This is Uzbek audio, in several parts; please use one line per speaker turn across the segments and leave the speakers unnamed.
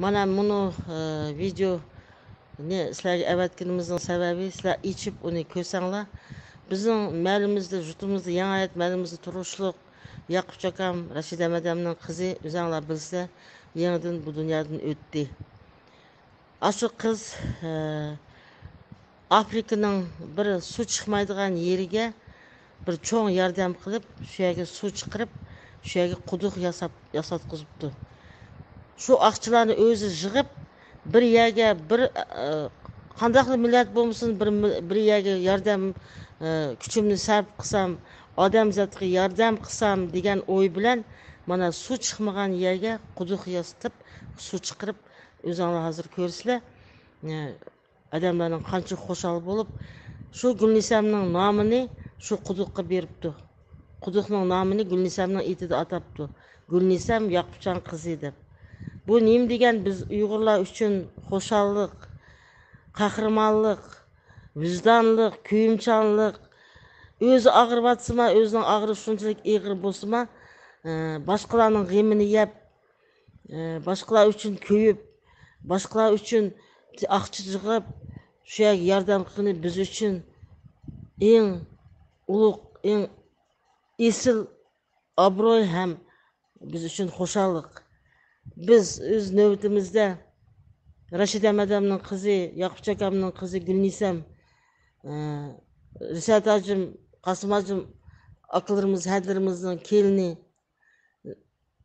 Mana bunu video ne sizlarga əvətkənimizin səbəbi sizlar içib onu körsənglər. Bizim məlimizdə, jutumuzda yangi hayat məlimizdə turuşluq Yaqub Çakam, Rashida madamның kızı özənglər bilsə, yenidən bu dünyadan ötdü. Aşı kız Afrika'nın bir su çıxmaydigan yeriga bir çoğ yardım qilib, şu yerga su chiqirib, şu yerga quduq yasatqizibdi. Şu akçılarını özü jığıp bir yerge bir qandaqlı millat bo'lmasin bir yerge yardım küçümni sarf qilsam, odam zatiga yardım qilsam degan o'y bilan mana su chiqmagan yerga quduq yasatib, su chiqirib o'zinglar hozir ko'rsizlar. Adamlarning qancha xo'shal bo'lib, shu Gulnisamning nomini shu quduqqa beribdi. Quduqning nomini Gulnisamning etida atabdi. Gulnisam Yaqubjon qizi deb. Bu neyim degan biz Uyg'urlar uchun xo'shallik, qahramonlik, vijdonlik, kuyimchanlik, o'zi og'ribatsima, o'zining og'ri shunchalik ig'ir bo'lsima, boshqalarning g'amini yeb, boshqalar uchun kuyib, boshqalar uchun aqchi jig'ib, shu yerga yordam qilib biz uchun eng ulug', eng esil obro'y ham biz uchun xo'shallik. Biz öz növbətimizdə Rashida madamның kızı, Yaqub Çakamның kızı Gulnisam, Risat acım, Qasım acım akıllarımız, hadlarımızın kelini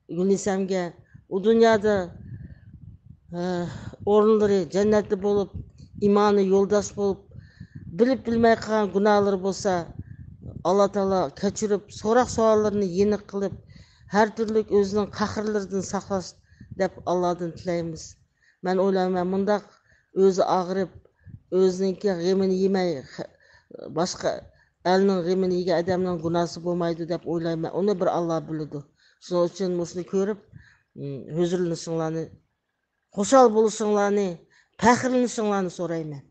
Gulnisamga o dünyada orunları cennetli bolup, imanı yoldaş bolup, bilip bilmey qalgan günahları bolsa Allah Taala keçirip, sorak soallarını yenik qilib, her türlü özünün qahırlardan saqlash deb Allah'dan tileyimiz. Ben oylayman mundaq özü ağırıp, özününki g'amini yemey, başka elinin g'amini yegan adamның günahı bo'lmaydi deb oylayman. Onu bir Allah biladi. Şunun için musunu ko'rib, huzurlanışinglarni, xo'shal bo'lishinglarni, faxrlanishinglarni so'rayman.